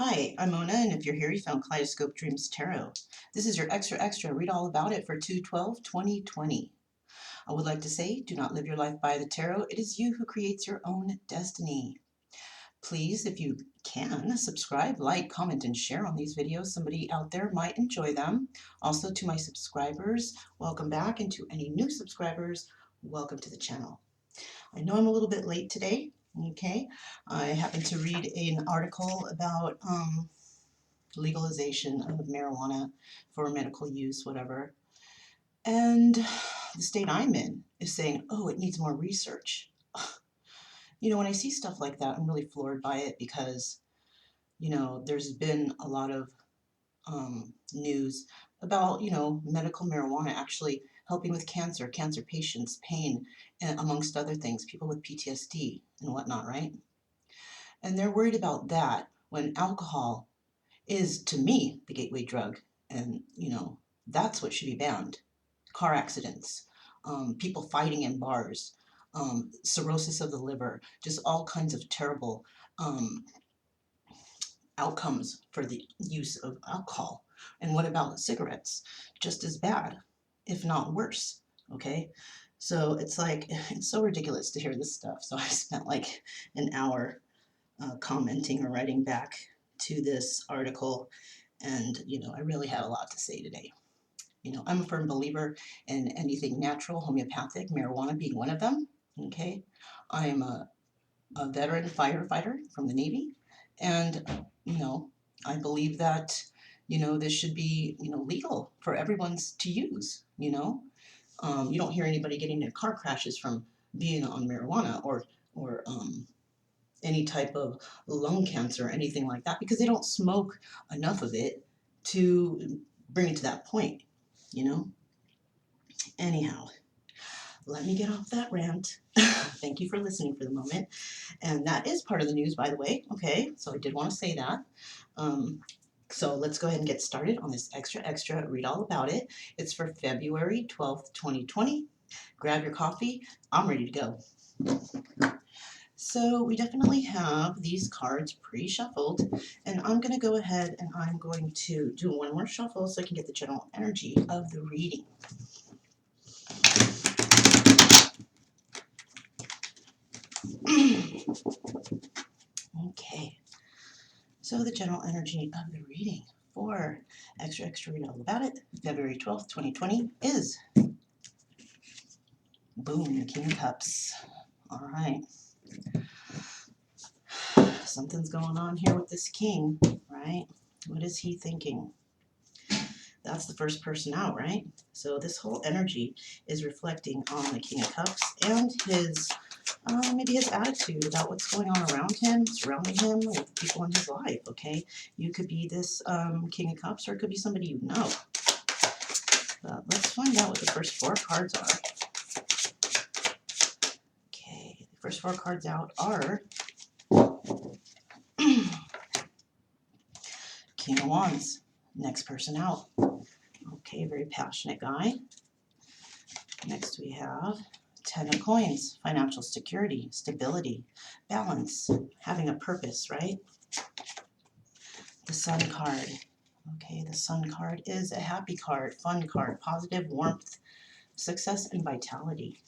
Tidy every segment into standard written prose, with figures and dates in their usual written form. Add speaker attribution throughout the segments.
Speaker 1: Hi, I'm Mona, and if you're here, you found Kaleidoscope Dreams Tarot. This is your extra, read all about it for 2/12/2020. I would like to say, do not live your life by the tarot. It is you who creates your own destiny. Please, if you can, subscribe, like, comment, and share on these videos. Somebody out there might enjoy them. Also, to my subscribers, welcome back, and to any new subscribers, welcome to the channel. I know I'm a little bit late today. Okay, I happened to read an article about legalization of marijuana for medical use, whatever. And the state I'm in is saying, oh, it needs more research. You know, when I see stuff like that, I'm really floored by it because, you know, there's been a lot of news about, you know, medical marijuana actually helping with cancer patients, pain, and amongst other things, people with PTSD and whatnot, right? And they're worried about that when alcohol is, to me, the gateway drug. And, you know, that's what should be banned. Car accidents, people fighting in bars, cirrhosis of the liver, just all kinds of terrible outcomes for the use of alcohol. And what about cigarettes? Just as bad, if not worse, okay? So it's like, it's so ridiculous to hear this stuff. So I spent like an hour commenting or writing back to this article. And, you know, I really had a lot to say today. You know, I'm a firm believer in anything natural, homeopathic, marijuana being one of them. Okay. I'm a veteran firefighter from the Navy. And, you know, I believe that, you know, this should be, you know, legal for everyone's to use, you know. You don't hear anybody getting in car crashes from being on marijuana or any type of lung cancer or anything like that because they don't smoke enough of it to bring it to that point, you know? Anyhow, let me get off that rant. Thank you for listening for the moment. And that is part of the news, by the way. Okay, so I did want to say that. So let's go ahead and get started on this extra, read all about it. It's for February 12th, 2020. Grab your coffee. I'm ready to go. So we definitely have these cards pre-shuffled, and I'm going to go ahead and I'm going to do one more shuffle so I can get the general energy of the reading. Okay, so the general energy of the reading for extra, read all about it, February 12th, 2020 is, boom, the King of Cups. All right. Something's going on here with this king, right? What is he thinking? That's the first person out, right? So this whole energy is reflecting on the King of Cups and his, maybe his attitude about what's going on around him, surrounding him, with people in his life, okay? You could be this King of Cups, or it could be somebody you know. But let's find out what the first four cards are. Okay, the first four cards out are King of Wands. Next person out. Okay, very passionate guy. Next we have Ten of Coins, financial security, stability, balance, having a purpose, right? The Sun card. Okay, the Sun card is a happy card, fun card, positive warmth, success, and vitality.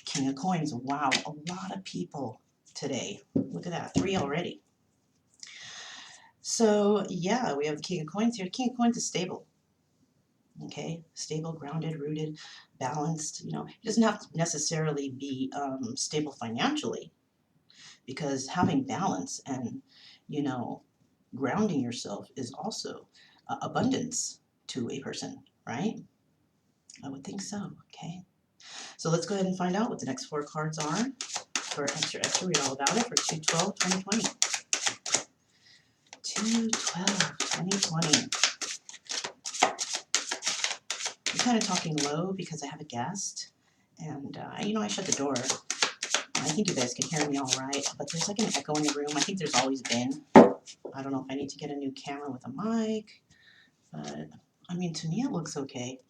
Speaker 1: King of Coins. Wow, a lot of people today. Look at that, 3 already. So, yeah, we have the King of Coins here. King of Coins is stable. Okay, stable, grounded, rooted, balanced. You know, it doesn't have to necessarily be stable financially, because having balance and, you know, grounding yourself is also abundance to a person, right? I would think so. Okay, so let's go ahead and find out what the next four cards are for extra, read all about it for 2/12/2020. 2/12/2020. I'm kind of talking low because I have a guest, and you know, I shut the door. I think you guys can hear me all right, but there's like an echo in the room. I think there's always been. I don't know if I need to get a new camera with a mic, but I mean, to me it looks okay.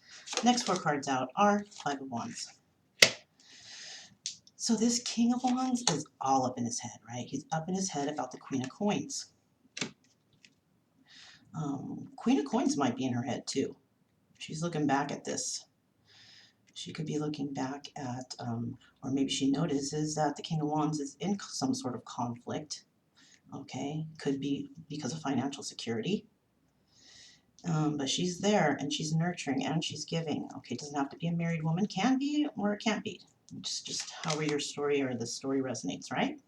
Speaker 1: Next four cards out are Five of Wands. So this King of Wands is all up in his head, right? He's up in his head about the Queen of Coins. Queen of Coins might be in her head too. She's looking back at this. She could be looking back at, or maybe she notices that the King of Wands is in some sort of conflict. Okay, could be because of financial security. But she's there and she's nurturing and she's giving. Okay, doesn't have to be a married woman. Can be or it can't be. It's just however your story or the story resonates, right?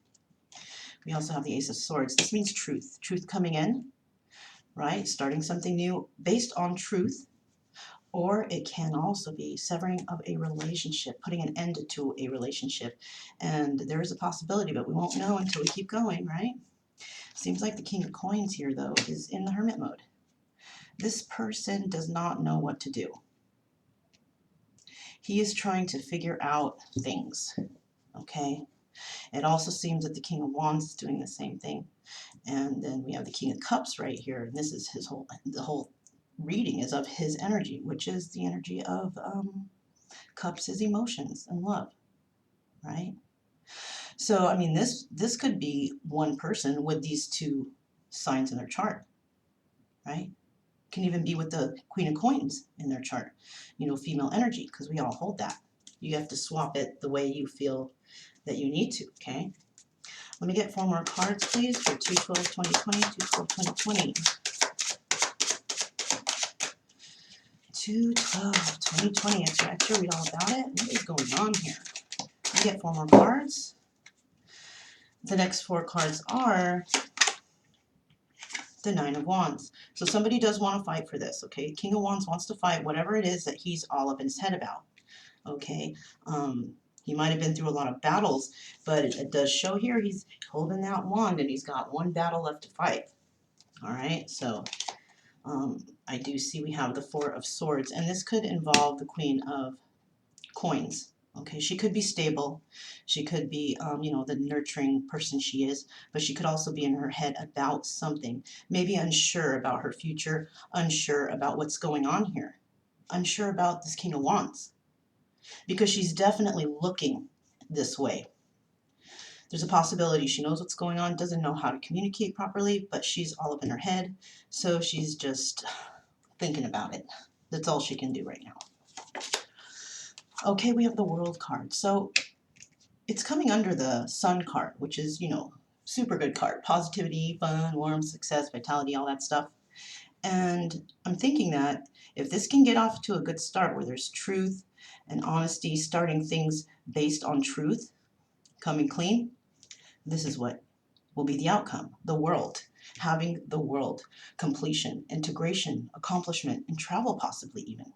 Speaker 1: We also have the Ace of Swords. This means truth. Truth coming in, right? Starting something new based on truth. Or it can also be severing of a relationship, putting an end to a relationship. And there is a possibility, but we won't know until we keep going, right? Seems like the King of Coins here, though, is in the hermit mode. This person does not know what to do. He is trying to figure out things, okay? It also seems that the King of Wands is doing the same thing. And then we have the King of Cups right here. And this is the whole reading is of his energy, which is the energy of Cups, his emotions and love, right? So, I mean, this could be one person with these two signs in their chart, right? Can even be with the Queen of Coins in their chart, you know, female energy, because we all hold that. You have to swap it the way you feel that you need to, okay? Let me get 4 more cards, please, for 2/12/2020, 2/12/2020. 2/12/2020, extra, read all about it. What is going on here? Let me get 4 more cards. The next 4 cards are the Nine of Wands. So somebody does want to fight for this, okay? King of Wands wants to fight whatever it is that he's all up in his head about, okay? He might have been through a lot of battles, but it does show here he's holding that wand and he's got 1 battle left to fight, all right? So I do see we have the 4 of Swords, and this could involve the Queen of Coins. Okay, she could be stable. She could be, you know, the nurturing person she is, but she could also be in her head about something. Maybe unsure about her future, unsure about what's going on here, unsure about this King of Wands, because she's definitely looking this way. There's a possibility she knows what's going on, doesn't know how to communicate properly, but she's all up in her head, so she's just thinking about it. That's all she can do right now. Okay, we have the World card. So it's coming under the Sun card, which is, you know, super good card. Positivity, fun, warmth, success, vitality, all that stuff. And I'm thinking that if this can get off to a good start where there's truth and honesty, starting things based on truth, coming clean, this is what will be the outcome. The world. Having the world. Completion, integration, accomplishment, and travel possibly even.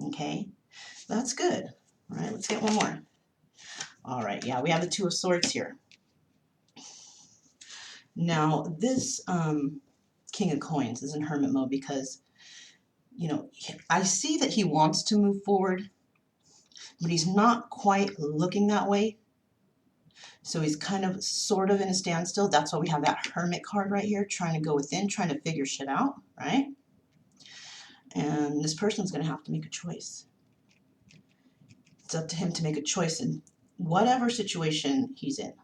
Speaker 1: Okay? That's good. All right, let's get one more. All right, yeah, we have the 2 of Swords here. Now, this King of Coins is in hermit mode because, you know, I see that he wants to move forward, but he's not quite looking that way. So he's kind of sort of in a standstill. That's why we have that Hermit card right here, trying to go within, trying to figure shit out, right? And this person's going to have to make a choice. It's up to him to make a choice in whatever situation he's in,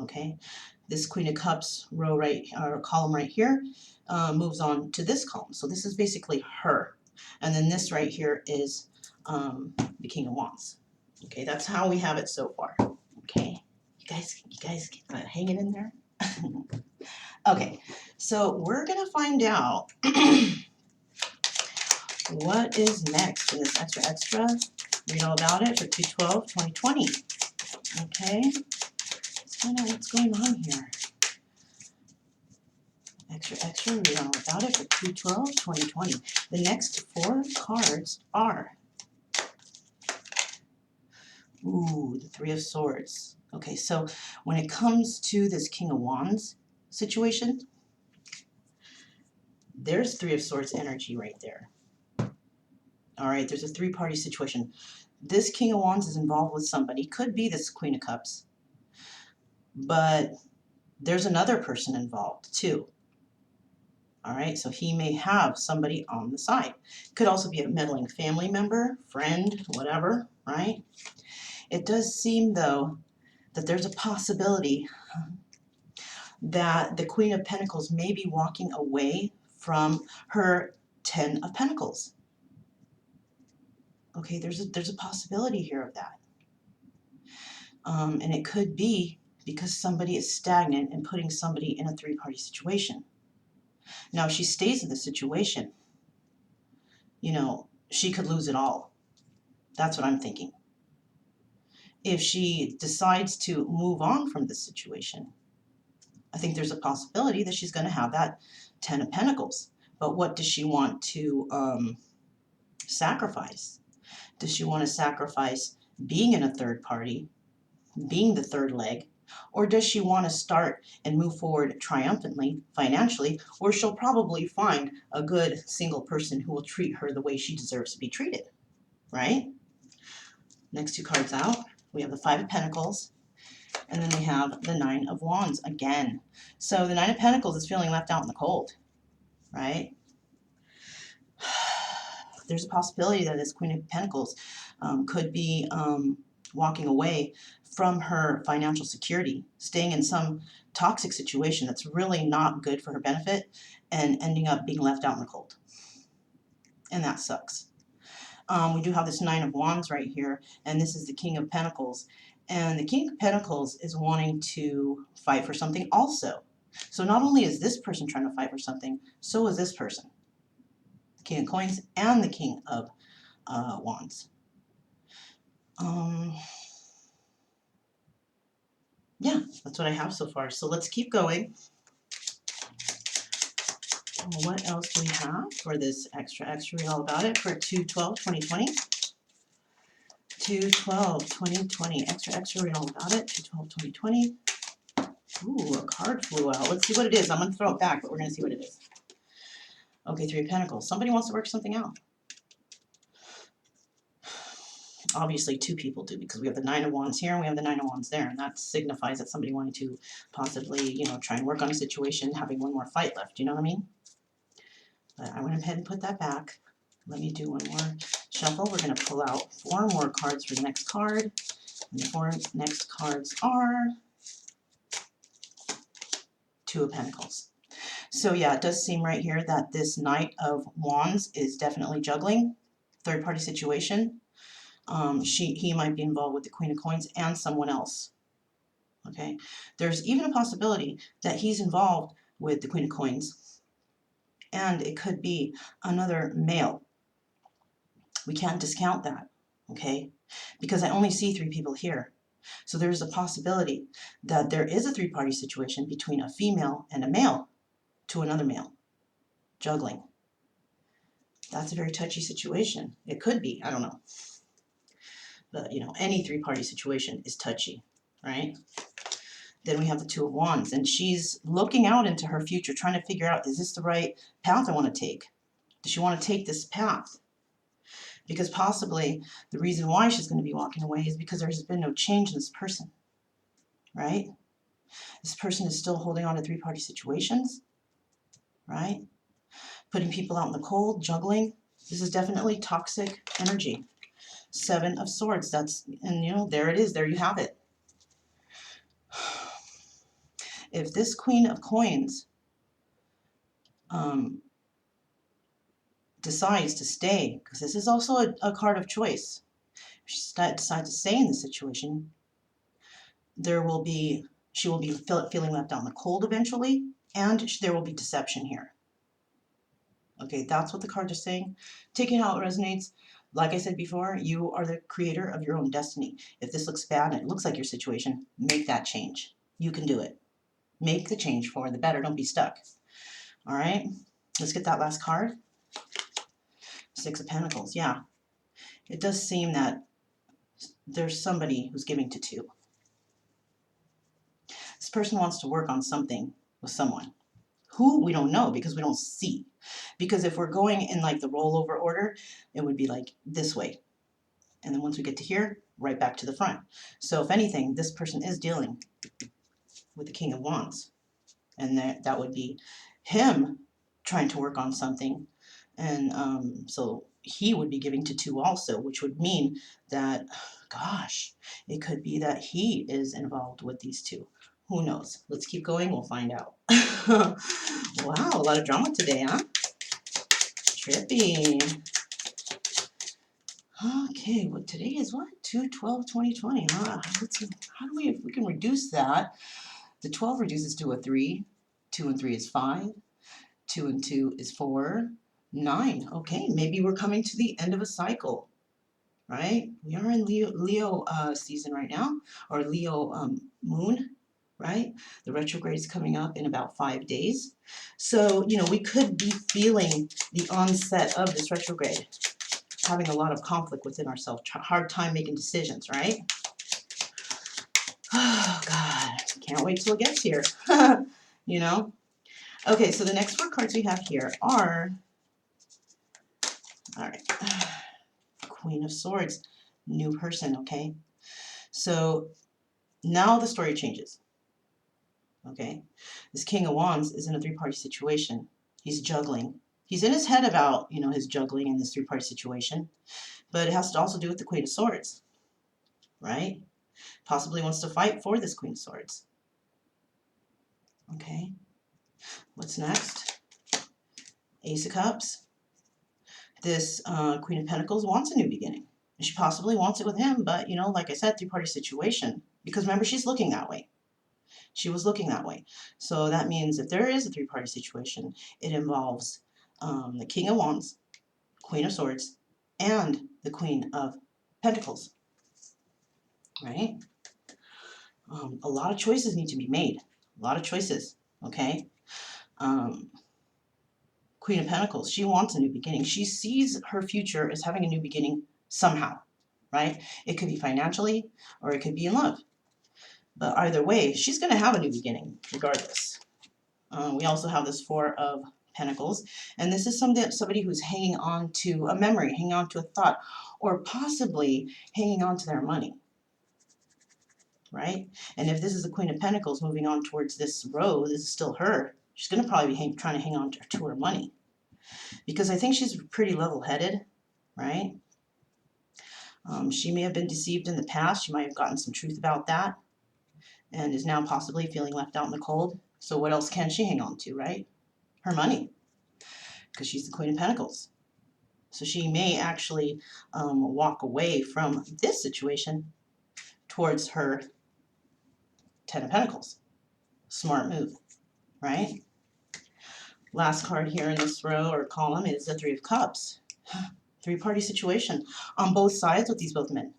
Speaker 1: okay? This Queen of Cups row right, or column right here, moves on to this column. So this is basically her. And then this right here is the King of Wands. Okay, that's how we have it so far. Okay, you guys hanging in there? Okay, so we're gonna find out what is next in this extra. Read all about it for 2/12/2020. Okay, let's find out what's going on here. Extra, read all about it for 2/12/2020. The next 4 cards are, the 3 of Swords. Okay, so when it comes to this King of Wands situation, there's 3 of Swords energy right there. All right, there's a 3-party situation. This King of Wands is involved with somebody. Could be this Queen of Cups, but there's another person involved too. All right, so he may have somebody on the side. Could also be a meddling family member, friend, whatever, right? It does seem, though, that there's a possibility that the Queen of Pentacles may be walking away from her Ten of Pentacles. Okay, there's a possibility here of that. And it could be because somebody is stagnant and putting somebody in a three-party situation. Now, if she stays in the situation, you know, she could lose it all. That's what I'm thinking. If she decides to move on from this situation, I think there's a possibility that she's going to have that Ten of Pentacles. But what does she want to sacrifice? Does she want to sacrifice being in a third party, being the third leg, or does she want to start and move forward triumphantly financially, or she'll probably find a good single person who will treat her the way she deserves to be treated, right? Next two cards out, we have the Five of Pentacles, and then we have the Nine of Wands again. So the Nine of Pentacles is feeling left out in the cold, right? There's a possibility that this Queen of Pentacles could be walking away from her financial security, staying in some toxic situation that's really not good for her benefit, and ending up being left out in the cold. And that sucks. We do have this Nine of Wands right here, and this is the King of Pentacles. And the King of Pentacles is wanting to fight for something also. So not only is this person trying to fight for something, so is this person. The King of Coins and the King of Wands. Yeah, that's what I have so far. So let's keep going. What else do we have for this extra read all about it for 2/12/2020? 2/12/2020. Extra read all about it. 2/12/2020. Ooh, a card flew out. Let's see what it is. I'm going to throw it back, but we're going to see what it is. Okay, Three of Pentacles. Somebody wants to work something out. Obviously, two people do, because we have the Nine of Wands here and we have the Nine of Wands there, and that signifies that somebody wanted to possibly, you know, try and work on a situation, having one more fight left. You know what I mean? But I went ahead and put that back. Let me do one more shuffle. We're going to pull out 4 more cards for the next card. And the 4 next cards are Two of Pentacles. So yeah, it does seem right here that this Knight of Wands is definitely juggling, third-party situation. He might be involved with the Queen of Coins and someone else. Okay, there's even a possibility that he's involved with the Queen of Coins, and it could be another male. We can't discount that, okay? Because I only see 3 people here. So there's a possibility that there is a three-party situation between a female and a male to another male, juggling. That's a very touchy situation. It could be, I don't know. But, you know, any three-party situation is touchy, right? Then we have the Two of Wands, and she's looking out into her future, trying to figure out, is this the right path I want to take? Does she want to take this path? Because possibly the reason why she's going to be walking away is because there's been no change in this person, right? This person is still holding on to three-party situations, right? Putting people out in the cold, juggling. This is definitely toxic energy. 7 of Swords, that's, and you know, there it is, there you have it. If this Queen of Coins decides to stay, because this is also a card of choice, if she decides to stay in the situation, she will be feeling left out in the cold eventually, and there will be deception here. Okay, that's what the cards are saying. Take it how it resonates. Like I said before, you are the creator of your own destiny. If this looks bad and it looks like your situation, make that change. You can do it. Make the change for the better. Don't be stuck. All right, let's get that last card. 6 of Pentacles. Yeah, it does seem that there's somebody who's giving to 2. This person wants to work on something with someone. Who, we don't know, because we don't see. Because if we're going in like the rollover order, it would be like this way. And then once we get to here, right back to the front. So if anything, this person is dealing with the King of Wands. And that would be him trying to work on something And so he would be giving to 2 also, which would mean that, gosh, it could be that he is involved with these 2. Who knows? Let's keep going. We'll find out. Wow, a lot of drama today, huh? Trippy. Okay, well, today is what? 2/12/2020. Let's see. How do we, if we can reduce that? The 12 reduces to a 3. 2 and 3 is 5. 2 and 2 is 4. 9. Okay, maybe we're coming to the end of a cycle, right? We are in Leo season right now, or Leo moon, right? The retrograde is coming up in about 5 days. So, you know, we could be feeling the onset of this retrograde, having a lot of conflict within ourselves, hard time making decisions, right? Oh, God, can't wait till it gets here, you know? Okay, so the next 4 cards we have here are, all right, Queen of Swords, new person, okay? So now the story changes, okay? This King of Wands is in a 3-party situation. He's juggling. He's in his head about, you know, his juggling in this 3-party situation, but it has to also do with the Queen of Swords, right? Possibly wants to fight for this Queen of Swords. Okay, what's next? Ace of Cups. This Queen of Pentacles wants a new beginning. She possibly wants it with him, but, you know, like I said, 3-party situation. Because remember, she's looking that way. She was looking that way. So that means if there is a 3-party situation, it involves the King of Wands, Queen of Swords, and the Queen of Pentacles, right? A lot of choices need to be made. A lot of choices, okay? Queen of Pentacles, she wants a new beginning. She sees her future as having a new beginning somehow, right? It could be financially or it could be in love. But either way, she's going to have a new beginning regardless. We also have this 4 of Pentacles, and this is somebody who's hanging on to a memory, hanging on to a thought, or possibly hanging on to their money, right? And if this is the Queen of Pentacles moving on towards this road, this is still her. She's going to probably be trying to hang on to her money, because I think she's pretty level-headed, right? She may have been deceived in the past. She might have gotten some truth about that and is now possibly feeling left out in the cold. So what else can she hang on to, right? Her money, because she's the Queen of Pentacles. So she may actually walk away from this situation towards her 10 of Pentacles. Smart move, right? Last card here in this row or column is the 3 of Cups. 3-party situation on both sides with these both men.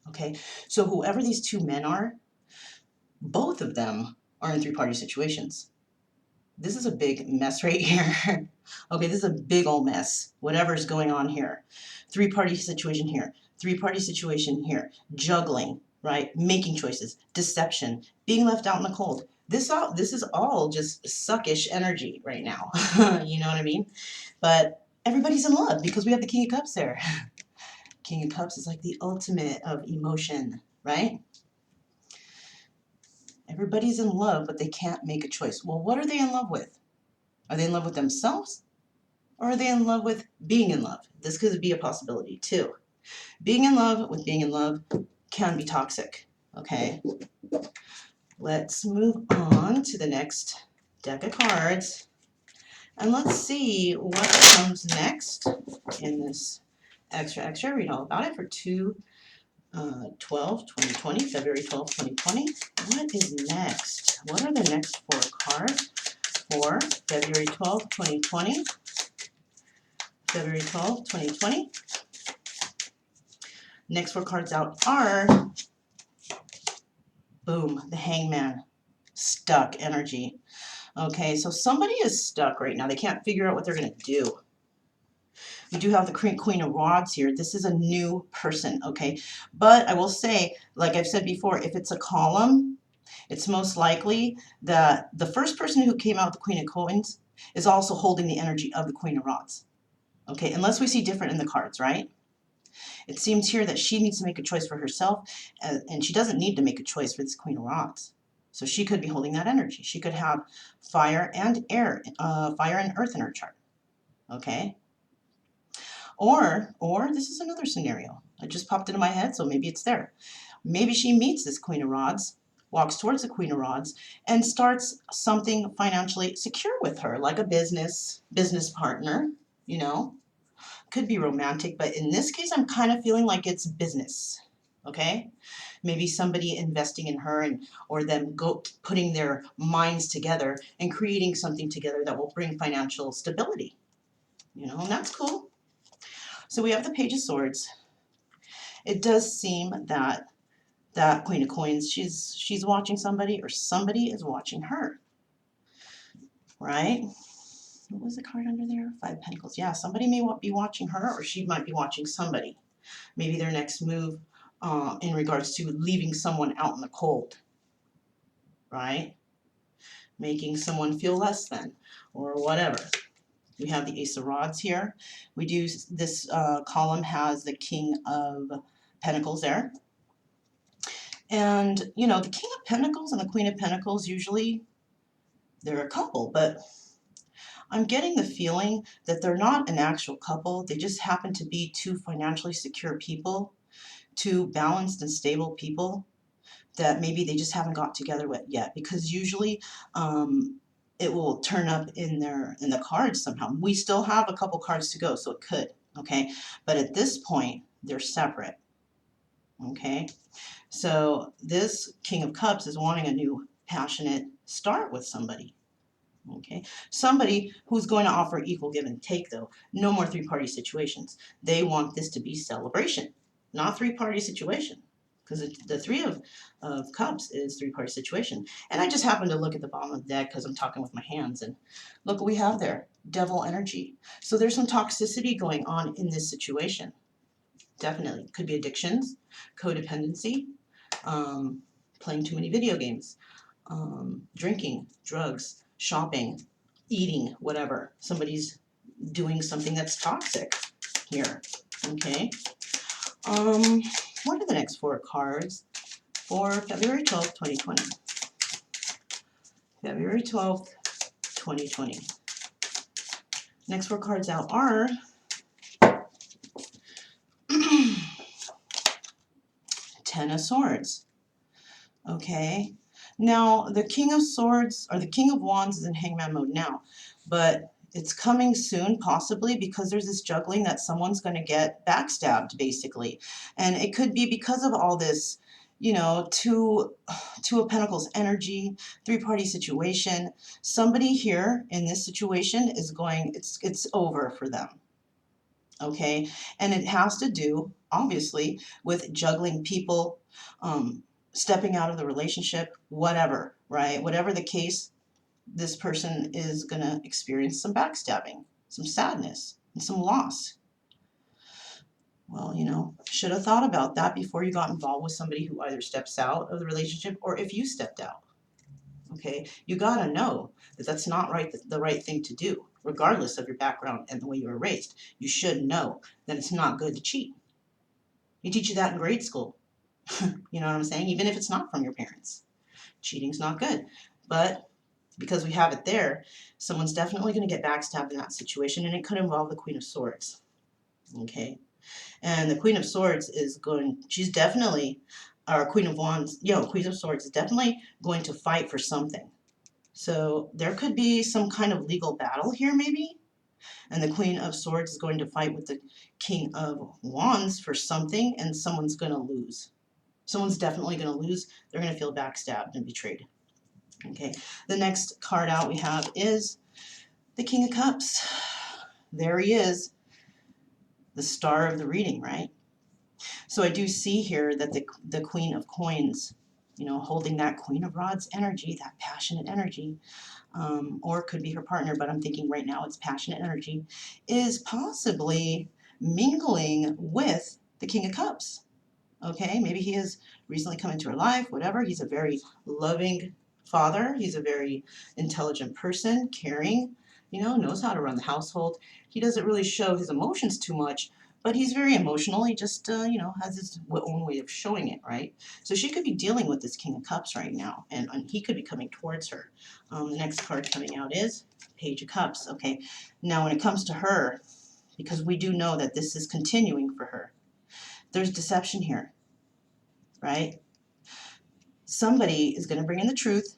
Speaker 1: Okay, so whoever these 2 men are, both of them are in 3-party situations. This is a big mess right here. Okay, this is a big old mess, whatever's going on here. 3-party situation here, 3-party situation here, juggling, right? Making choices, deception, being left out in the cold. This is all just suckish energy right now. You know what I mean? But everybody's in love because we have the King of Cups there. King of Cups is like the ultimate of emotion, right? Everybody's in love, but they can't make a choice. Well, what are they in love with? Are they in love with themselves? Or are they in love with being in love? This could be a possibility too. Being in love with being in love can be toxic. Okay, let's move on to the next deck of cards. And let's see what comes next in this extra. Read all about it for 2/12/2020, February 12th, 2020. What is next? What are the next 4 cards for February 12th, 2020? February 12th, 2020. Next 4 cards out are, boom, the Hangman. Stuck energy. Okay, so somebody is stuck right now. They can't figure out what they're going to do. We do have the Queen of Rods here. This is a new person, okay? But I will say, like I've said before, if it's a column, it's most likely that the first person who came out with the Queen of Coins is also holding the energy of the Queen of Rods. Okay, unless we see different in the cards, right? It seems here that she needs to make a choice for herself, and she doesn't need to make a choice for this Queen of Rods. So she could be holding that energy. She could have fire and air, fire and earth in her chart. Okay? Or this is another scenario. It just popped into my head, so maybe it's there. Maybe she meets this Queen of Rods, walks towards the Queen of Rods, and starts something financially secure with her, like a business partner, you know. Could be romantic, but in this case, I'm kind of feeling like it's business. Okay? Maybe somebody investing in her and or them putting their minds together and creating something together that will bring financial stability. You know, and that's cool. So we have the Page of Swords. It does seem that that Queen of Coins, she's watching somebody or somebody is watching her, right? What was the card under there? Five of Pentacles. Yeah, somebody may be watching her or she might be watching somebody. Maybe their next move in regards to leaving someone out in the cold, right? Making someone feel less than or whatever. We have the Ace of Rods here. We do, this column has the King of Pentacles there. And, you know, the King of Pentacles and the Queen of Pentacles, usually they're a couple, but I'm getting the feeling that they're not an actual couple. They just happen to be two financially secure people, two balanced and stable people that maybe they just haven't got together with yet, because usually it will turn up in the cards somehow. We still have a couple cards to go, so it could, okay? But at this point, they're separate, okay? So this King of Cups is wanting a new passionate start with somebody. Okay, somebody who's going to offer equal give and take, though. No more three-party situations. They want this to be celebration, not three-party situation, because the Three of Cups is three-party situation. And I just happened to look at the bottom of the deck because I'm talking with my hands, and look what we have there, Devil energy. So there's some toxicity going on in this situation. Definitely. Could be addictions, codependency, playing too many video games, drinking, drugs, shopping, eating, whatever. Somebody's doing something that's toxic here. Okay. What are the next four cards for February 12th, 2020? February 12th, 2020. Next four cards out are Ten of Swords. Okay. Now, the King of Swords, or the King of Wands, is in Hangman mode now, but it's coming soon, possibly, because there's this juggling that someone's going to get backstabbed, basically. And it could be because of all this, you know, Two of Pentacles energy, three-party situation. Somebody here in this situation is going, it's over for them. Okay? And it has to do, obviously, with juggling people, stepping out of the relationship, whatever, right? Whatever the case, this person is going to experience some backstabbing, some sadness, and some loss. Well, you know, should have thought about that before you got involved with somebody who either steps out of the relationship or if you stepped out. Okay, you got to know that that's not the right thing to do, regardless of your background and the way you were raised. You should know that it's not good to cheat. You teach you that in grade school. You know what I'm saying? Even if it's not from your parents. Cheating's not good. But because we have it there, someone's definitely going to get backstabbed in that situation, and it could involve the Queen of Swords. Okay? And the Queen of Swords is she's definitely, or Queen of Wands, Queen of Swords is definitely going to fight for something. So there could be some kind of legal battle here, maybe. And the Queen of Swords is going to fight with the King of Wands for something, and someone's going to lose. Someone's definitely going to lose. They're going to feel backstabbed and betrayed. Okay, the next card out we have is the King of Cups. There he is, the star of the reading, right? So I do see here that the Queen of Coins, you know, holding that Queen of Rods energy, that passionate energy, or it could be her partner, but I'm thinking right now it's passionate energy, is possibly mingling with the King of Cups. Okay, maybe he has recently come into her life, whatever. He's a very loving father. He's a very intelligent person, caring, you know, knows how to run the household. He doesn't really show his emotions too much, but he's very emotional. He just, you know, has his own way of showing it, right? So she could be dealing with this King of Cups right now, and he could be coming towards her. The next card coming out is Page of Cups. Okay, now when it comes to her, because we do know that this is continuing for her. There's deception here, right? Somebody is going to bring in the truth.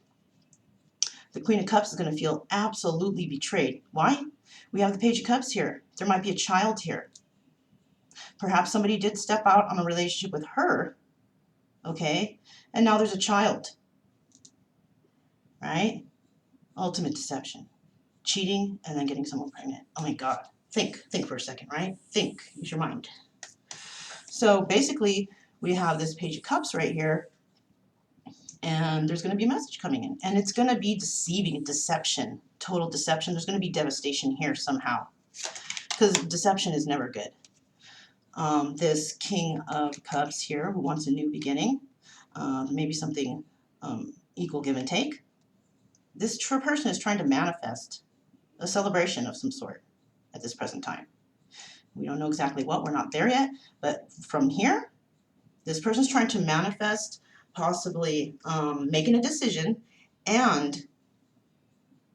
Speaker 1: The Queen of Cups is going to feel absolutely betrayed. Why? We have the Page of Cups here. There might be a child here. Perhaps somebody did step out on a relationship with her, okay? And now there's a child, right? Ultimate deception. Cheating and then getting someone pregnant. Oh my God. Think for a second, right? Think, use your mind. So basically, we have this Page of Cups right here, and there's going to be a message coming in, and it's going to be deceiving, deception, total deception. There's going to be devastation here somehow, because deception is never good. This King of Cups here, who wants a new beginning, maybe something equal give and take. This true person is trying to manifest a celebration of some sort at this present time. We don't know exactly what, we're not there yet, but from here, this person's trying to manifest possibly making a decision and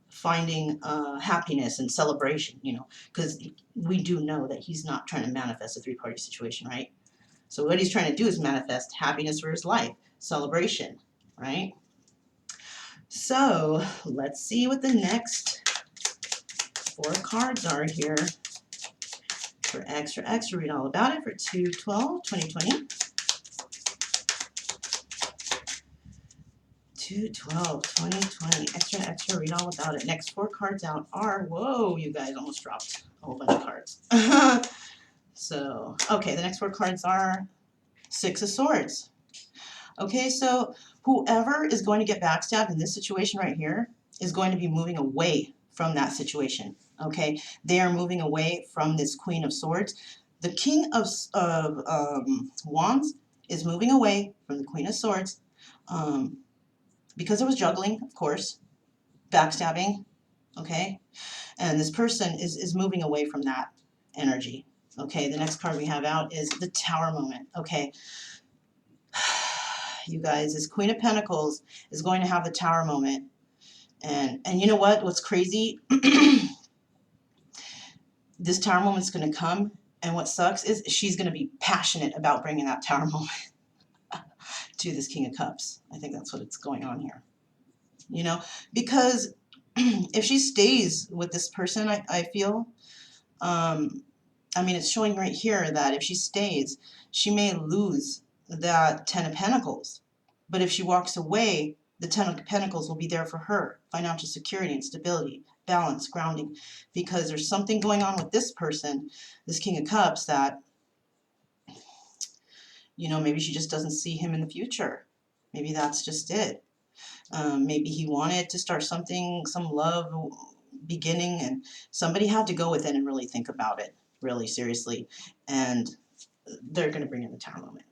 Speaker 1: finding happiness and celebration, you know, because we do know that he's not trying to manifest a three-party situation, right? So what he's trying to do is manifest happiness for his life, celebration, right? So let's see what the next 4 cards are here for extra, read all about it for 2/12/2020. 2/12/2020, extra, read all about it. Next 4 cards out are, whoa, you guys almost dropped a whole bunch of cards. So, okay, the next 4 cards are 6 of Swords. Okay, so whoever is going to get backstabbed in this situation right here is going to be moving away from that situation. Okay, they are moving away from this Queen of Swords. The King of Wands is moving away from the Queen of Swords because it was juggling, of course, backstabbing. Okay, and this person is moving away from that energy. Okay, the next card we have out is the Tower moment. Okay, you guys, this Queen of Pentacles is going to have the Tower moment. And you know what? What's crazy? This Tower moment's going to come, and what sucks is she's going to be passionate about bringing that Tower moment to this King of Cups. I think that's what's going on here. You know, because if she stays with this person, I feel, I mean, it's showing right here that if she stays, she may lose that 10 of Pentacles. But if she walks away, the 10 of Pentacles will be there for her. Financial security and stability, balance, grounding. Because there's something going on with this person, this King of Cups, that, you know, maybe she just doesn't see him in the future. Maybe that's just it. Maybe he wanted to start something, some love beginning, and somebody had to go within and really think about it, really seriously. And they're going to bring in the Tower moment.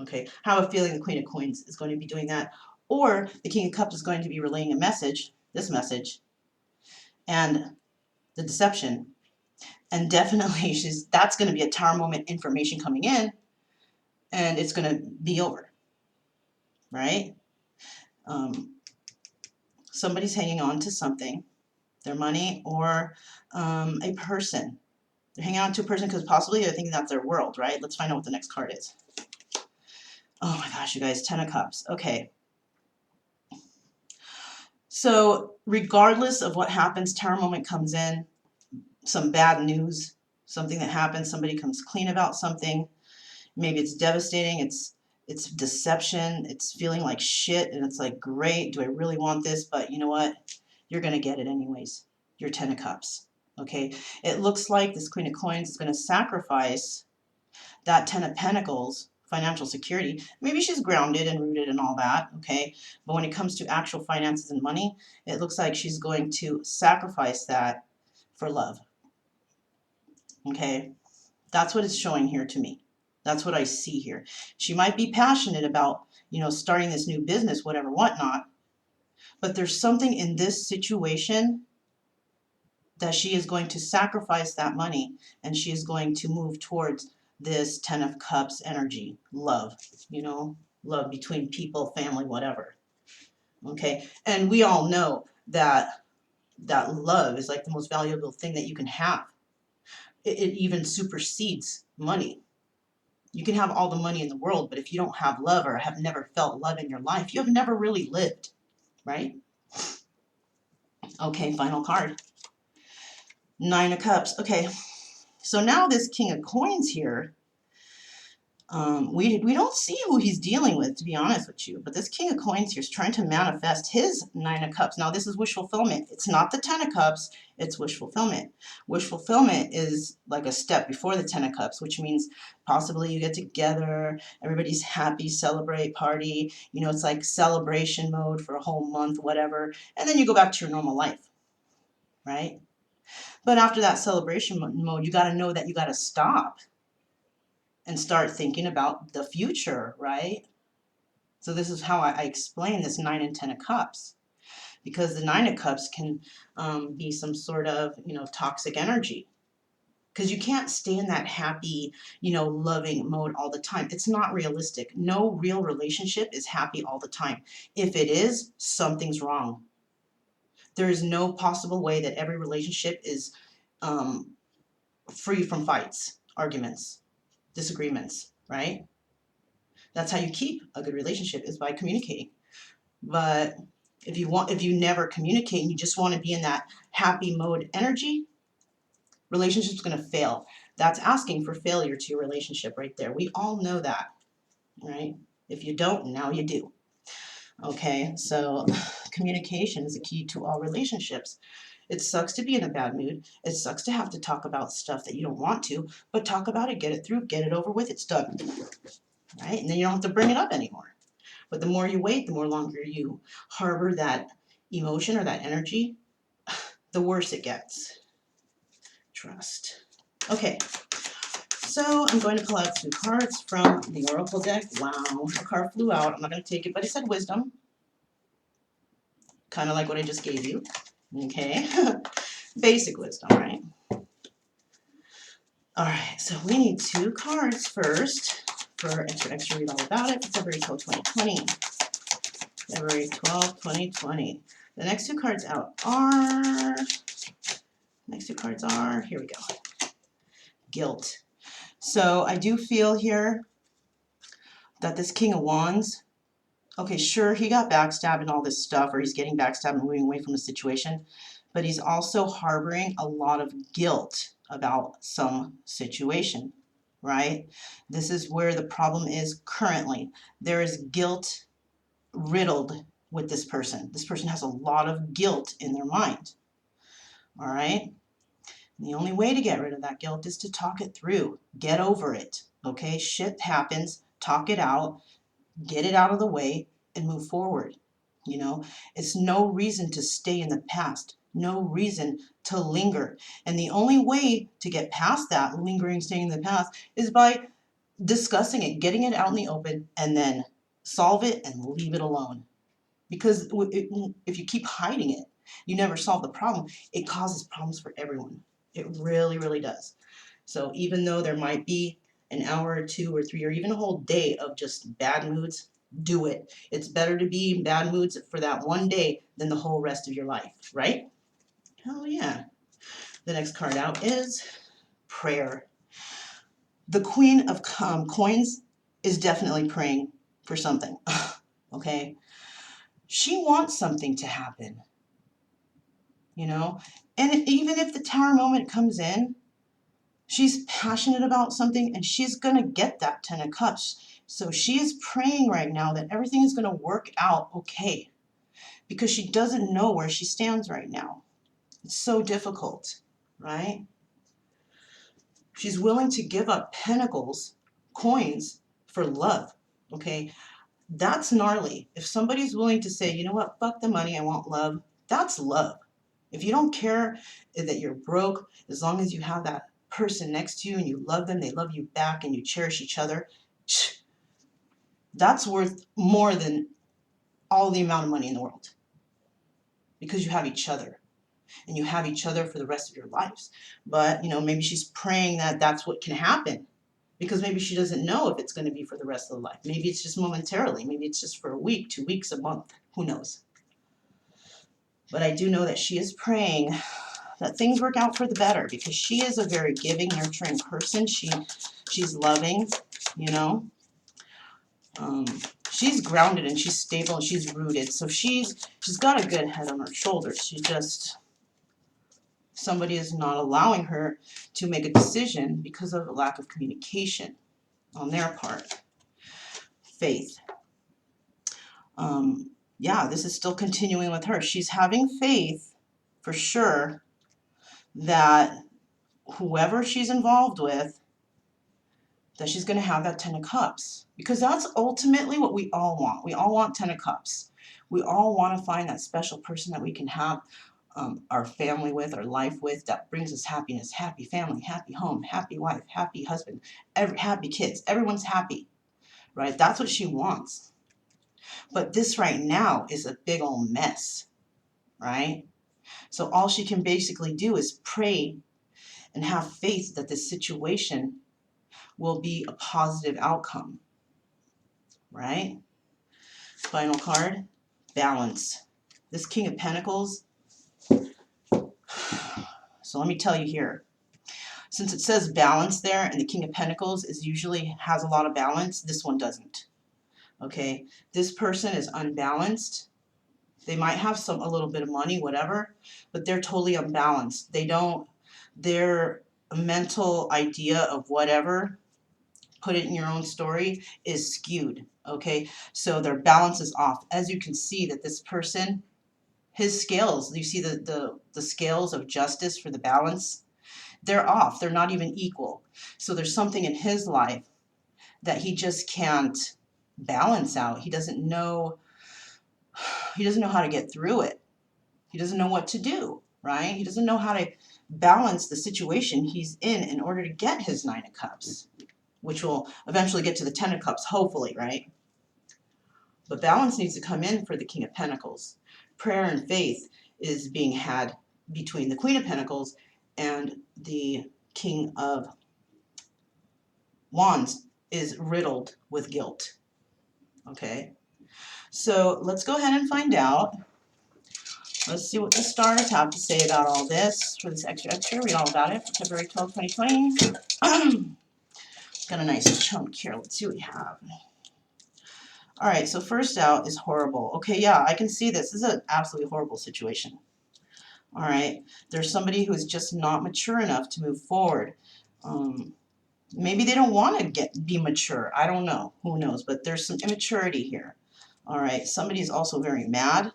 Speaker 1: Okay, I have a feeling the Queen of Coins is going to be doing that, or the King of Cups is going to be relaying a message, this message, and the deception, and definitely that's going to be a Tower moment information coming in, and it's going to be over, right? Somebody's hanging on to something, their money, or a person. They're hanging on to a person because possibly they're thinking that's their world, right? Let's find out what the next card is. Oh my gosh, you guys, 10 of Cups. Okay. So regardless of what happens, Tower moment comes in, some bad news, something that happens, somebody comes clean about something. Maybe it's devastating, it's deception, it's feeling like shit, and it's like, great, do I really want this? But you know what? You're going to get it anyways. Your 10 of Cups. Okay? It looks like this Queen of Coins is going to sacrifice that 10 of Pentacles, financial security. Maybe she's grounded and rooted and all that, okay? But when it comes to actual finances and money, it looks like she's going to sacrifice that for love. Okay? That's what it's showing here to me. That's what I see here. She might be passionate about, you know, starting this new business, whatever, whatnot. But there's something in this situation that she is going to sacrifice that money, and she is going to move towards this 10 of Cups energy, love, you know, love between people, family, whatever. Okay, and we all know that love is like the most valuable thing that you can have, It even supersedes money. You can have all the money in the world, but if you don't have love or have never felt love in your life, you have never really lived, right? Okay, final card. Nine of Cups. Okay, so now this King of Coins here, we don't see who he's dealing with, to be honest with you. But this King of Coins here is trying to manifest his Nine of Cups. Now, this is wish fulfillment. It's not the Ten of Cups. It's wish fulfillment. Wish fulfillment is like a step before the Ten of Cups, which means possibly you get together, everybody's happy, celebrate, party. You know, it's like celebration mode for a whole month, whatever. And then you go back to your normal life, right? But after that celebration mode, you got to know that you got to stop and start thinking about the future, right? So this is how I explain this 9 and 10 of Cups, because the 9 of Cups can be some sort of, you know, toxic energy, because you can't stay in that happy, you know, loving mode all the time. It's not realistic. No real relationship is happy all the time. If it is, something's wrong. There is no possible way that every relationship is free from fights, arguments, disagreements, right? That's how you keep a good relationship, is by communicating. But if you never communicate and you just want to be in that happy mode energy, relationship's going to fail. That's asking for failure to your relationship right there. We all know that, right? If you don't, now you do. Okay, so communication is a key to all relationships. It sucks to be in a bad mood. It sucks to have to talk about stuff that you don't want to, but talk about it, get it through, get it over with, it's done. Right? And then you don't have to bring it up anymore. But the more you wait, the more longer you harbor that emotion or that energy, the worse it gets. Trust. Okay, so I'm going to pull out 2 cards from the Oracle deck. Wow, a card flew out. I'm not going to take it, but it said wisdom. Kind of like what I just gave you. Okay, basic wisdom, right? All right, so we need 2 cards first for extra read all about it for February 12, 2020. February 12, 2020. The next 2 cards out are, here we go, guilt. So I do feel here that this King of Wands, okay, sure, he got backstabbed and all this stuff, or he's getting backstabbed and moving away from the situation, but he's also harboring a lot of guilt about some situation, right? This is where the problem is currently. There is guilt riddled with this person. This person has a lot of guilt in their mind, all right? And the only way to get rid of that guilt is to talk it through. Get over it, okay? Shit happens. Talk it out. Get it out of the way and move forward. You know, it's no reason to stay in the past. No reason to linger. And the only way to get past that lingering, staying in the past, is by discussing it, getting it out in the open, and then solve it and leave it alone. Because if you keep hiding it, you never solve the problem. It causes problems for everyone. It really, really does. So even though there might be an hour or 2 or 3 or even a whole day of just bad moods, do it. It's better to be in bad moods for that one day than the whole rest of your life, right? Hell yeah. The next card out is prayer. The Queen of Coins is definitely praying for something, okay? She wants something to happen, you know? And even if the Tower moment comes in, she's passionate about something and she's going to get that 10 of Cups. So she is praying right now that everything is going to work out okay, because she doesn't know where she stands right now. It's so difficult, right? She's willing to give up pentacles, coins, for love, okay? That's gnarly. If somebody's willing to say, you know what, fuck the money, I want love, that's love. If you don't care that you're broke, as long as you have that person next to you and you love them, they love you back, and you cherish each other, that's worth more than all the amount of money in the world, because you have each other. And you have each other for the rest of your lives. But, you know, maybe she's praying that that's what can happen, because maybe she doesn't know if it's going to be for the rest of the life. Maybe it's just momentarily. Maybe it's just for a week, 2 weeks, a month. Who knows? But I do know that she is praying that things work out for the better, because she is a very giving, nurturing person. She's loving, you know. She's grounded and she's stable and she's rooted. So she's got a good head on her shoulders. She just, somebody is not allowing her to make a decision because of a lack of communication on their part. Faith. Yeah, this is still continuing with her. She's having faith for sure that whoever she's involved with, that she's going to have that 10 of cups, because that's ultimately what we all want. We all want 10 of cups. We all want to find that special person that we can have our family with, our life with, that brings us happiness, happy family, happy home, happy wife, happy husband, happy kids. Everyone's happy, right? That's what she wants. But this right now is a big old mess, right? So all she can basically do is pray and have faith that this situation will be a positive outcome, right? Final card, balance. This King of Pentacles, so let me tell you here, since it says balance there, and the King of Pentacles is usually has a lot of balance, this one doesn't. Okay, this person is unbalanced. They might have a little bit of money, whatever, but they're totally unbalanced. Their mental idea of whatever, put it in your own story, is skewed. Okay, so their balance is off. As you can see that this person, his scales, you see the scales of justice for the balance, they're off. They're not even equal. So there's something in his life that he just can't balance out. He doesn't know how to get through it. He doesn't know what to do, right? He doesn't know how to balance the situation he's in order to get his 9 of Cups, which will eventually get to the 10 of Cups, hopefully, right? But balance needs to come in for the King of Pentacles. Prayer and faith is being had between the Queen of Pentacles and the King of Wands is riddled with guilt. Okay, so let's go ahead and find out. Let's see what the stars have to say about all this for this extra. Read all about it for February 12, 2020. Got a nice chunk here. Let's see what we have. All right, so first out is horrible. Okay, yeah, I can see this. This is an absolutely horrible situation. All right, there's somebody who is just not mature enough to move forward. Maybe they don't want to be mature. I don't know. Who knows? But there's some immaturity here. All right, somebody is also very mad.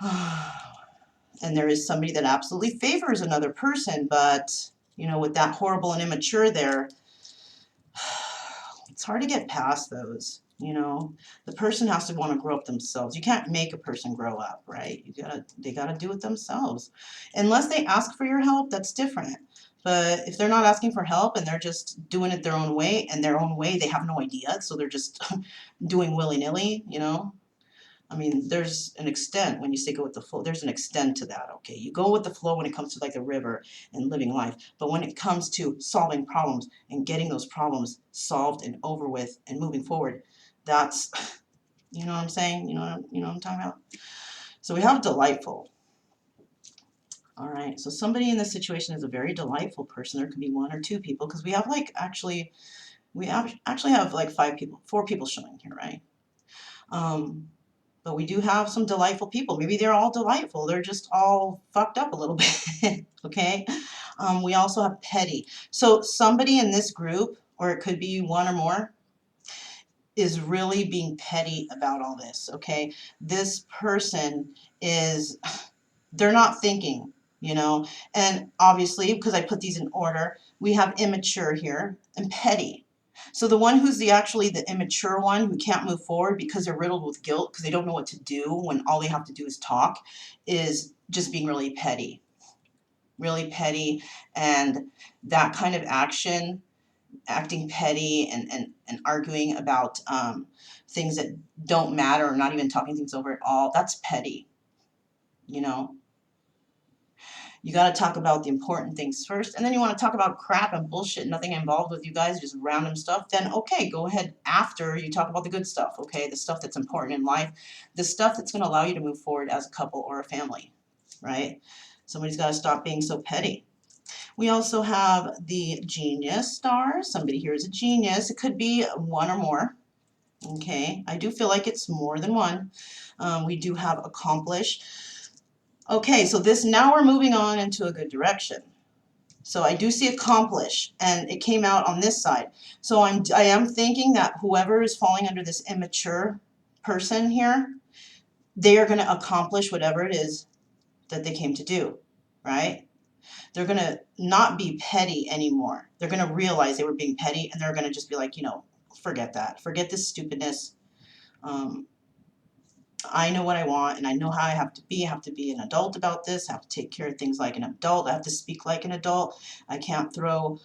Speaker 1: And there is somebody that absolutely favors another person, but, you know, with that horrible and immature there, it's hard to get past those. You know, the person has to want to grow up themselves. You can't make a person grow up, right? They gotta do it themselves. Unless they ask for your help, that's different. But if they're not asking for help and they're just doing it their own way, and their own way, they have no idea, so they're just doing willy-nilly, you know. I mean, there's an extent when you say go with the flow. There's an extent to that, okay? You go with the flow when it comes to like the river and living life. But when it comes to solving problems and getting those problems solved and over with and moving forward, that's, you know what I'm saying? You know what I'm talking about? So we have delightful. All right, so somebody in this situation is a very delightful person. There could be 1 or 2 people, because we have like we actually have like 4 people showing here, right? But we do have some delightful people. Maybe they're all delightful. They're just all fucked up a little bit, okay? We also have petty. So somebody in this group, or it could be 1 or more, is really being petty about all this, okay? This person is, they're not thinking, you know? And obviously, because I put these in order, we have immature here and petty. So the one who's actually the immature one who can't move forward because they're riddled with guilt because they don't know what to do when all they have to do is talk, is just being really petty. Really petty, and that kind of action, acting petty and arguing about things that don't matter, or not even talking things over at all, that's petty, you know? You got to talk about the important things first, and then you want to talk about crap and bullshit, nothing involved with you guys, just random stuff, then okay, go ahead after you talk about the good stuff, okay? The stuff that's important in life, the stuff that's going to allow you to move forward as a couple or a family. right? Somebody's got to stop being so petty. We also have the genius star. Somebody here is a genius. It could be one or more. Okay, I do feel like it's more than one. We do have accomplish. Okay, so this, now we're moving on into a good direction. So I do see accomplish, and it came out on this side. So I am thinking that whoever is falling under this immature person here, they are going to accomplish whatever it is that they came to do, right? They're going to not be petty anymore. They're going to realize they were being petty, and they're going to just be like, you know, forget that. Forget this stupidness. I know what I want, and I know how I have to be. I have to be an adult about this. I have to take care of things like an adult. I have to speak like an adult. I can't throw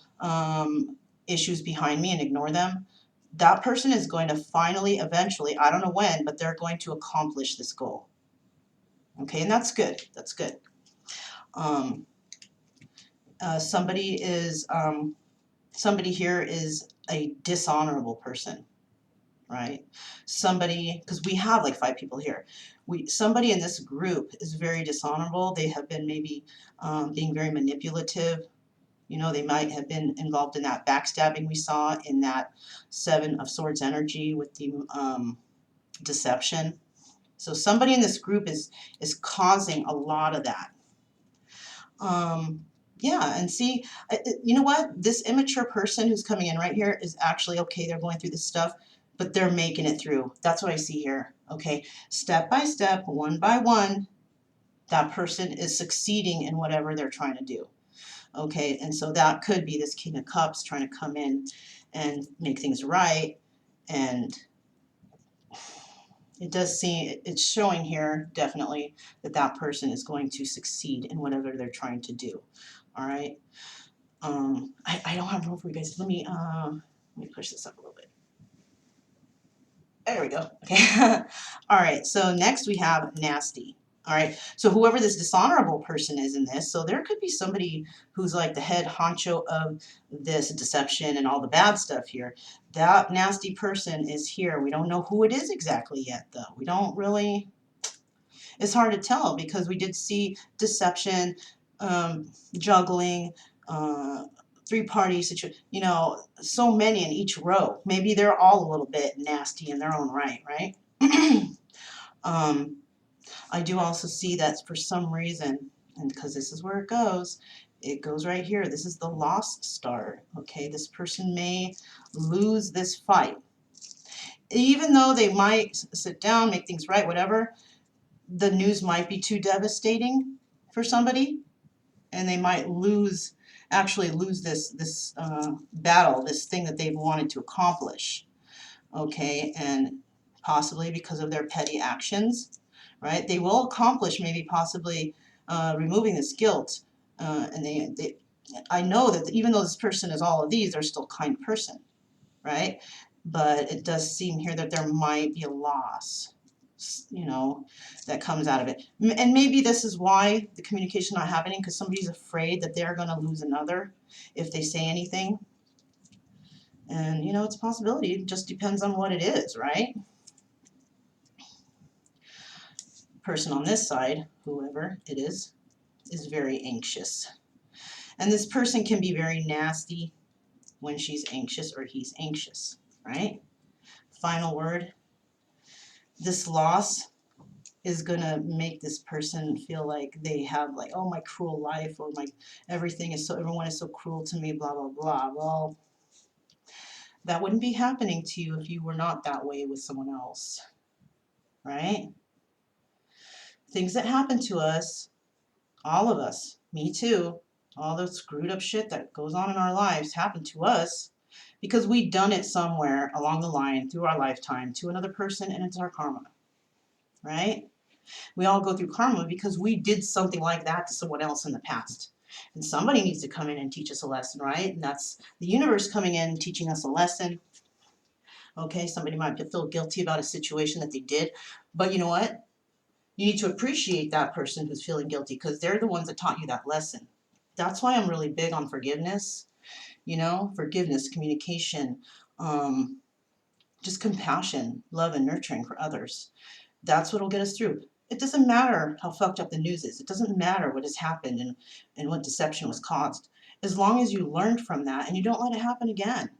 Speaker 1: issues behind me and ignore them. That person is going to finally, eventually, I don't know when, but they're going to accomplish this goal. Okay, and that's good. That's good. Somebody here is a dishonorable person, right? Somebody, because we have like 5 people here. Somebody in this group is very dishonorable. They have been maybe being very manipulative. You know, they might have been involved in that backstabbing we saw in that 7 of Swords energy with the deception. So somebody in this group is causing a lot of that. Yeah, and see, you know what? This immature person who's coming in right here is actually okay. They're going through this stuff, but they're making it through. That's what I see here. Okay, step by step, one by one, that person is succeeding in whatever they're trying to do. Okay, and so that could be this King of Cups trying to come in and make things right. And it does seem, it's showing here definitely that that person is going to succeed in whatever they're trying to do. All right. I don't have room for you guys. Let me push this up a little bit. There we go. Okay. All right. So next we have nasty. All right. So whoever this dishonorable person is in this, so there could be somebody who's like the head honcho of this deception and all the bad stuff here. That nasty person is here. We don't know who it is exactly yet, though. We don't really. It's hard to tell because we did see deception, juggling, 3-party situation, you know, so many in each row. Maybe they're all a little bit nasty in their own right, right? I do also see that for some reason, and because this is where it goes right here. This is the lost star, okay? This person may lose this fight. Even though they might sit down, make things right, whatever, the news might be too devastating for somebody, and they might actually lose this battle, this thing that they've wanted to accomplish. Okay, and possibly because of their petty actions, right? They will accomplish maybe possibly removing this guilt, and I know that even though this person is all of these, they're still a kind person, right? But it does seem here that there might be a loss, you know, that comes out of it. And maybe this is why the communication not happening, because somebody's afraid that they're going to lose another if they say anything. And, you know, it's a possibility. It just depends on what it is, right? Person on this side, whoever it is very anxious. And this person can be very nasty when she's anxious or he's anxious, right? Final word. This loss is going to make this person feel like they have like, oh, my cruel life, or my everyone is so cruel to me, blah, blah, blah. Well, that wouldn't be happening to you if you were not that way with someone else, right? Things that happen to us, all of us, me too, all the screwed up shit that goes on in our lives happen to us because we've done it somewhere along the line through our lifetime to another person, and it's our karma, right? We all go through karma because we did something like that to someone else in the past. And somebody needs to come in and teach us a lesson, right? And that's the universe coming in and teaching us a lesson. Okay, somebody might feel guilty about a situation that they did, but you know what? You need to appreciate that person who's feeling guilty because they're the ones that taught you that lesson. That's why I'm really big on forgiveness, you know, forgiveness, communication, just compassion, love, and nurturing for others. That's what will get us through. It doesn't matter how fucked up the news is. It doesn't matter what has happened and what deception was caused. As long as you learned from that and you don't let it happen again.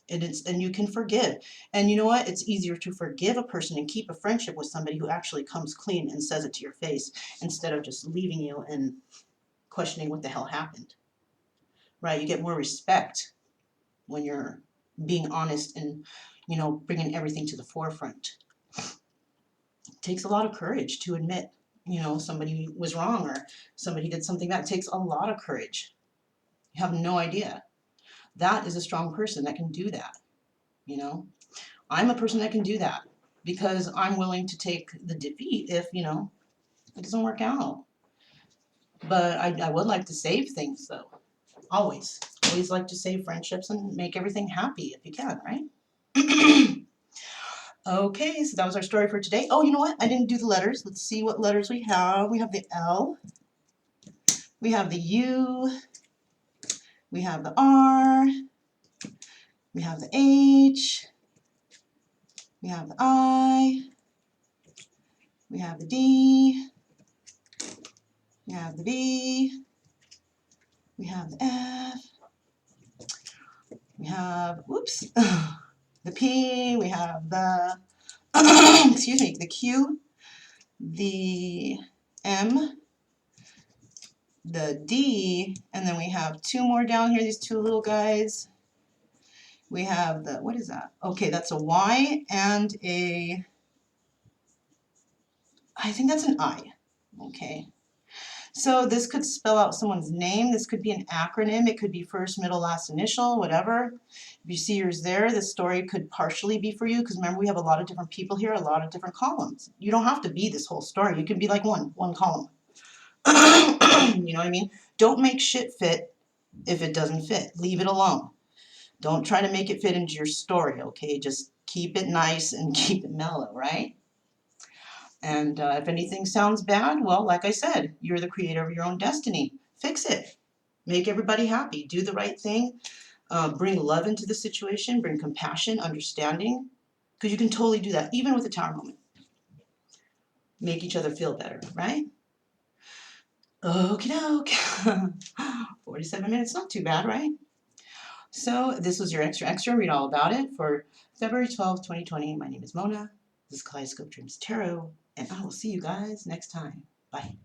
Speaker 1: And you can forgive. And you know what? It's easier to forgive a person and keep a friendship with somebody who actually comes clean and says it to your face instead of just leaving you and questioning what the hell happened. Right? You get more respect when you're being honest and, you know, bringing everything to the forefront. It takes a lot of courage to admit, you know, somebody was wrong or somebody did something bad. It takes a lot of courage. You have no idea. That is a strong person that can do that, you know. I'm a person that can do that because I'm willing to take the defeat if, you know, it doesn't work out. But I would like to save things though. Always. Always like to save friendships and make everything happy if you can, right? Okay, so that was our story for today. Oh, you know what? I didn't do the letters. Let's see what letters we have. We have the L. We have the U. We have the R. We have the H. We have the I. We have the D. We have the B. We have the F. We have, whoops, the P. We have the, excuse me, the Q, the M, the D, and then we have two more down here, these two little guys. We have the, what is that? Okay, that's a Y and a, I think that's an I. Okay. So this could spell out someone's name. This could be an acronym. It could be first, middle, last initial, whatever. If you see yours there, this story could partially be for you because remember we have a lot of different people here, a lot of different columns. You don't have to be this whole story. You can be like one column. You know what I mean? Don't make shit fit if it doesn't fit. Leave it alone. Don't try to make it fit into your story, okay? Just keep it nice and keep it mellow, right? And if anything sounds bad, well, like I said, you're the creator of your own destiny. Fix it. Make everybody happy. Do the right thing. Bring love into the situation. Bring compassion, understanding. Because you can totally do that, even with a tower moment. Make each other feel better, right? Okie doke. 47 minutes, not too bad, right? So this was your extra. Read all about it for February 12th, 2020. My name is Mona. This is Kaleidoscope Dreams Tarot. And I will see you guys next time. Bye.